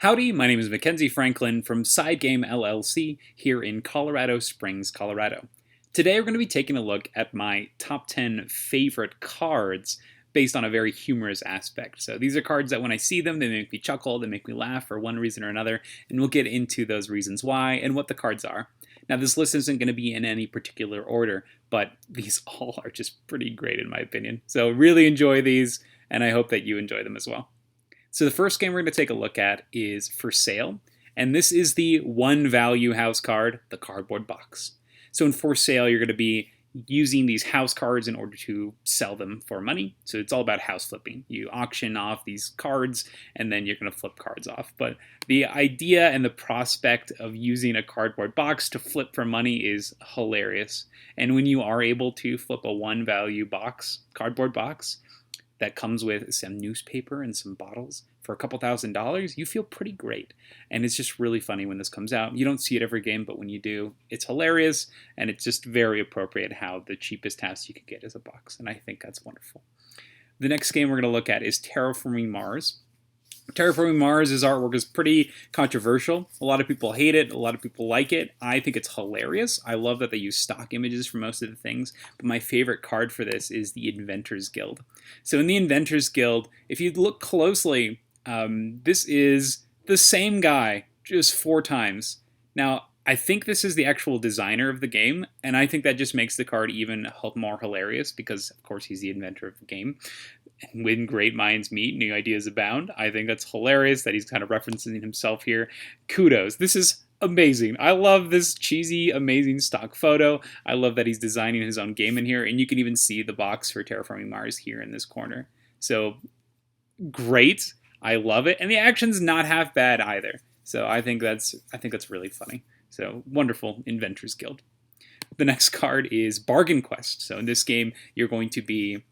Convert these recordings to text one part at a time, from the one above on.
Howdy, my name is Mackenzie Franklin from SideGame LLC here in Colorado Springs, Colorado. Today we're going to be taking a look at my top 10 favorite cards based on a very humorous aspect. So these are cards that when I see them, they make me chuckle, they make me laugh for one reason or another, and we'll get into those reasons why and what the cards are. Now this list isn't going to be in any particular order, but these all are just pretty great in my opinion. So really enjoy these, and I hope that you enjoy them as well. So the first game we're going to take a look at is For Sale, and this is the one value house card, the cardboard box. So in For Sale, you're going to be using these house cards in order to sell them for money. So it's all about house flipping. You auction off these cards, and then you're going to flip cards off. But the idea and the prospect of using a cardboard box to flip for money is hilarious. And when you are able to flip a one value box, cardboard box, that comes with some newspaper and some bottles for a couple $1,000s, you feel pretty great. And it's just really funny when this comes out. You don't see it every game, but when you do, it's hilarious, and it's just very appropriate how the cheapest house you could get is a box, and I think that's wonderful. The next game we're going to look at is Terraforming Mars. Terraforming Mars' artwork is pretty controversial. A lot of people hate it. A lot of people like it. I think it's hilarious. I love that they use stock images for most of the things. But my favorite card for this is the Inventor's Guild. So in the Inventor's Guild, if you look closely, this is the same guy just 4 times. Now, I think this is the actual designer of the game, and I think that just makes the card even more hilarious because, of course, he's the inventor of the game. And when great minds meet, new ideas abound. I think that's hilarious that he's kind of referencing himself here. Kudos. This is amazing. I love this cheesy, amazing stock photo. I love that he's designing his own game in here, and you can even see the box for Terraforming Mars here in this corner. So, great. I love it. And the action's not half bad either. So I think that's really funny. So wonderful, Inventors Guild. The next card is Bargain Quest. So in this game, you're going to be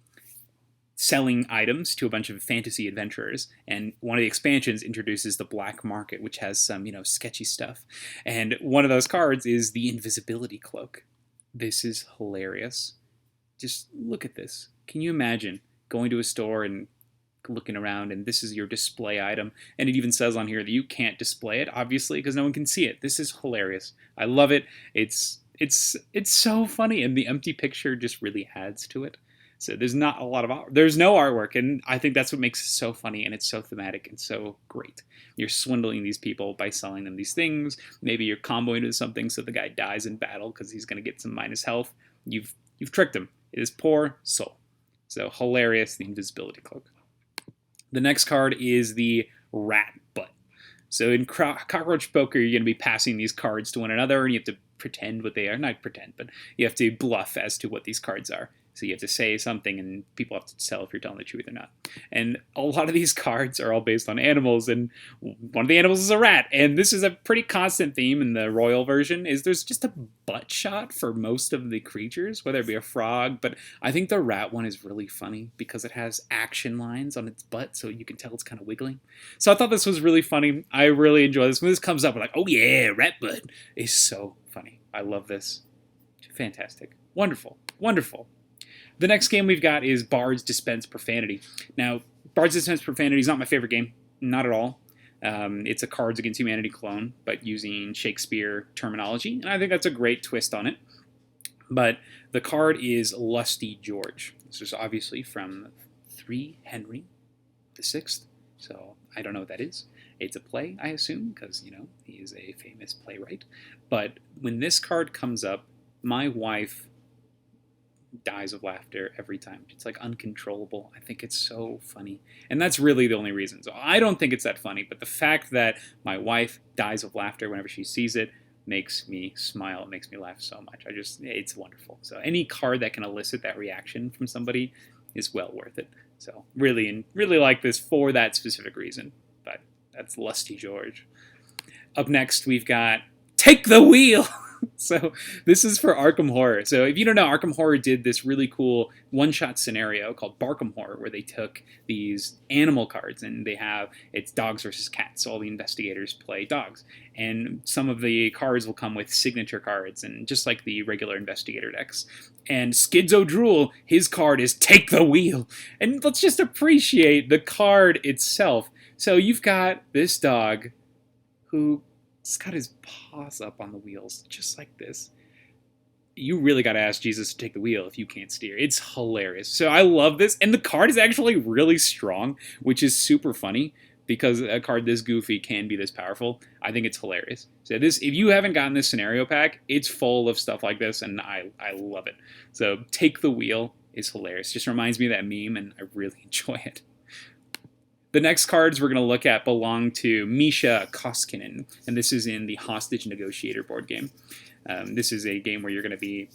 selling items to a bunch of fantasy adventurers, and one of the expansions introduces the black market, which has some, sketchy stuff. And one of those cards is the Invisibility Cloak. This is hilarious. Just look at this. Can you imagine going to a store and looking around, and this is your display item, and it even says on here that you can't display it, obviously, because no one can see it. This is hilarious. I love it. It's so funny, and the empty picture just really adds to it. So there's not a lot of there's no artwork, and I think that's what makes it so funny, and it's so thematic and so great. You're swindling these people by selling them these things. Maybe you're comboing into something so the guy dies in battle because he's going to get some minus health. You've tricked him. It is poor soul. So hilarious, the Invisibility Cloak. The next card is the Rat Butt. So in Cockroach Poker, you're going to be passing these cards to one another, and you have to pretend what they are. Not pretend, but you have to bluff as to what these cards are. So you have to say something, and people have to tell if you're telling the truth or not. And a lot of these cards are all based on animals, and one of the animals is a rat. And this is a pretty constant theme in the Royal version, is there's just a butt shot for most of the creatures, whether it be a frog. But I think the rat one is really funny because it has action lines on its butt, so you can tell it's kind of wiggling. So I thought this was really funny. I really enjoy this. When this comes up, we're like, oh yeah, rat butt. It's so funny. I love this. Fantastic. Wonderful. Wonderful. The next game we've got is Bards, Dispense, Profanity. Now, Bards, Dispense, Profanity is not my favorite game. Not at all. It's a Cards Against Humanity clone, but using Shakespeare terminology, and I think that's a great twist on it. But the card is Lusty George. This is obviously from 3 Henry VI, so I don't know what that is. It's a play, I assume, because, he is a famous playwright. But when this card comes up, my wife dies of laughter every time. It's like uncontrollable. I think it's so funny. And that's really the only reason. So I don't think it's that funny, but the fact that my wife dies of laughter whenever she sees it makes me smile. It makes me laugh so much. It's wonderful. So any card that can elicit that reaction from somebody is well worth it. So really like this for that specific reason. But that's Lusty George. Up next, we've got Take the Wheel! So this is for Arkham Horror. So if you don't know, Arkham Horror did this really cool one-shot scenario called Barkham Horror, where they took these animal cards and it's dogs versus cats. So all the investigators play dogs. And some of the cards will come with signature cards, and just like the regular investigator decks. And Skidzo Drool, his card is Take the Wheel. And let's just appreciate the card itself. So you've got this dog who's got his paws up on the wheels, just like this. You really got to ask Jesus to take the wheel if you can't steer. It's hilarious. So I love this. And the card is actually really strong, which is super funny because a card this goofy can be this powerful. I think it's hilarious. So this, if you haven't gotten this scenario pack, it's full of stuff like this, and I love it. So take the wheel is hilarious. Just reminds me of that meme, and I really enjoy it. The next cards we're going to look at belong to Misha Koskinen, and this is in the Hostage Negotiator board game. This is a game where you're going to be,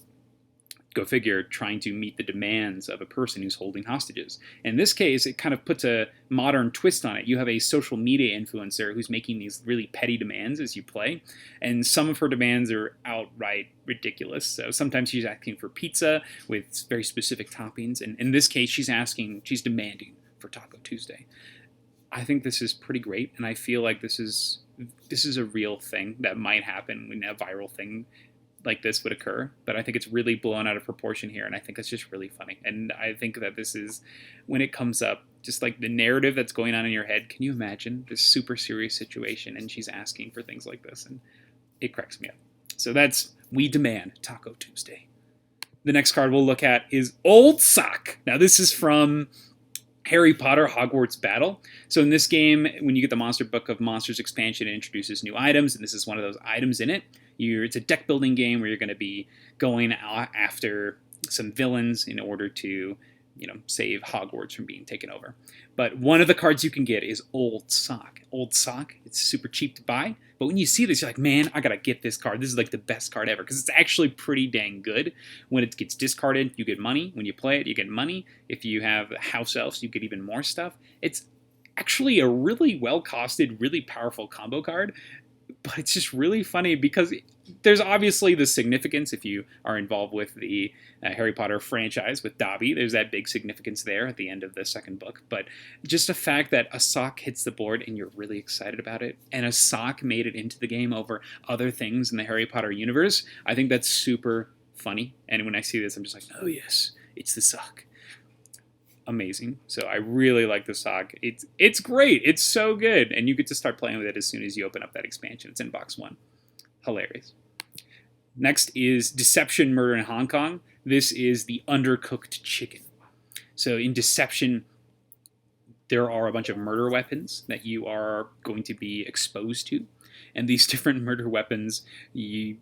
go figure, trying to meet the demands of a person who's holding hostages. In this case, it kind of puts a modern twist on it. You have a social media influencer who's making these really petty demands as you play, and some of her demands are outright ridiculous. So sometimes she's asking for pizza with very specific toppings, and in this case, she's demanding for Taco Tuesday. I think this is pretty great, and I feel like this is a real thing that might happen when a viral thing like this would occur, but I think it's really blown out of proportion here, and I think it's just really funny. And I think that this is, when it comes up, just like the narrative that's going on in your head, can you imagine this super serious situation, and she's asking for things like this, and it cracks me up. So that's We Demand Taco Tuesday. The next card we'll look at is Old Sock. Now this is from Harry Potter Hogwarts Battle. So in this game, when you get the Monster Book of Monsters expansion, it introduces new items, and this is one of those items in it. It's a deck building game where you're going to be going after some villains in order to, save Hogwarts from being taken over. But one of the cards you can get is Old Sock. Old Sock, it's super cheap to buy, but when you see this, you're like, man, I gotta get this card. This is like the best card ever, because it's actually pretty dang good. When it gets discarded, you get money. When you play it, you get money. If you have House Elves, you get even more stuff. It's actually a really well-costed, really powerful combo card, but it's just really funny because there's obviously the significance if you are involved with the Harry Potter franchise with Dobby. There's that big significance there at the end of the second book. But just the fact that a sock hits the board and you're really excited about it, and a sock made it into the game over other things in the Harry Potter universe, I think that's super funny. And when I see this, I'm just like, oh yes, it's the sock. Amazing. So I really like the sock. It's great. It's so good. And you get to start playing with it as soon as you open up that expansion. It's in box 1. Hilarious. Next is Deception Murder in Hong Kong. This is the Undercooked Chicken. So in Deception, there are a bunch of murder weapons that you are going to be exposed to. And these different murder weapons, they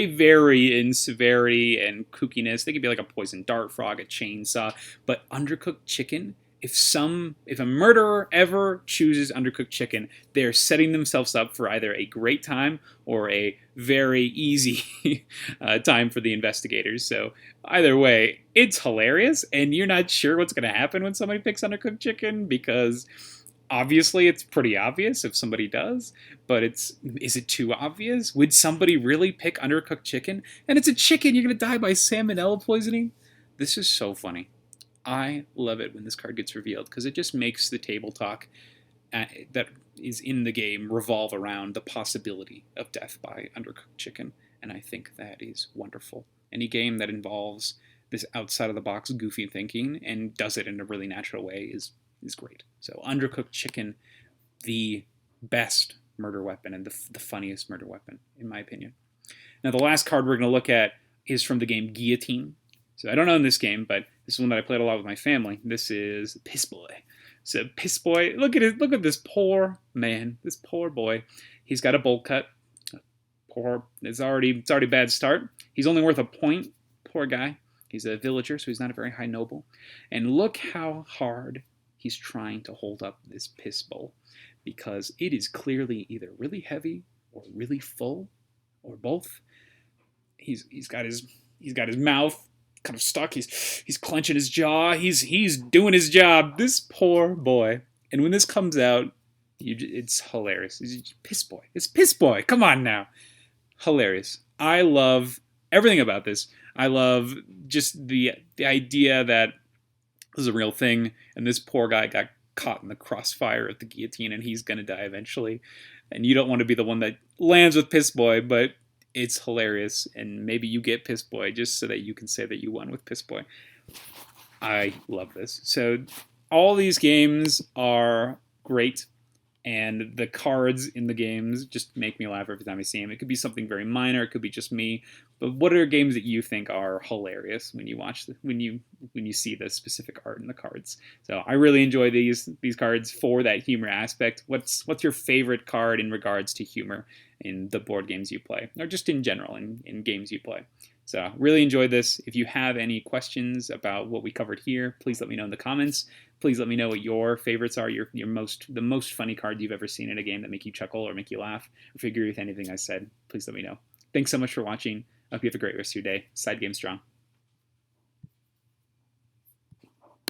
vary in severity and kookiness. They could be like a poison dart frog, a chainsaw, but Undercooked Chicken, if a murderer ever chooses Undercooked Chicken, they're setting themselves up for either a great time or a very easy time for the investigators. So either way, it's hilarious, and you're not sure what's going to happen when somebody picks Undercooked Chicken, because obviously it's pretty obvious if somebody does, but is it too obvious? Would somebody really pick Undercooked Chicken? And it's a chicken, you're going to die by salmonella poisoning? This is so funny. I love it when this card gets revealed, because it just makes the table talk that is in the game revolve around the possibility of death by Undercooked Chicken, and I think that is wonderful. Any game that involves this outside-of-the-box goofy thinking and does it in a really natural way is great. So Undercooked Chicken, the best murder weapon and the funniest murder weapon, in my opinion. Now the last card we're going to look at is from the game Guillotine. So I don't own this game, but this is one that I played a lot with my family. This is Piss Boy. So Piss Boy, look at this poor man, this poor boy. He's got a bowl cut. It's already a bad start. He's only worth a point. Poor guy. He's a villager, so he's not a very high noble. And look how hard he's trying to hold up this piss bowl, because it is clearly either really heavy or really full, or both. He's got his mouth kind of stuck. He's clenching his jaw. He's doing his job. This poor boy. And when this comes out, it's hilarious. It's Piss Boy. It's Piss Boy. Come on now. Hilarious. I love everything about this. I love just the idea that this is a real thing, and this poor guy got caught in the crossfire of the guillotine, and he's going to die eventually. And you don't want to be the one that lands with Piss Boy, but it's hilarious, and maybe you get Piss Boy just so that you can say that you won with Piss Boy. I love this. So all these games are great. And the cards in the games just make me laugh every time I see them. It could be something very minor, it could be just me. But what are games that you think are hilarious when you watch when you see the specific art in the cards? So I really enjoy these cards for that humor aspect. What's your favorite card in regards to humor in the board games you play, or just in general in games you play? So really enjoyed this. If you have any questions about what we covered here, please let me know in the comments. Please let me know what your favorites are, the most funny cards you've ever seen in a game that make you chuckle or make you laugh. If you agree with anything I said, please let me know. Thanks so much for watching. I hope you have a great rest of your day. Side game strong.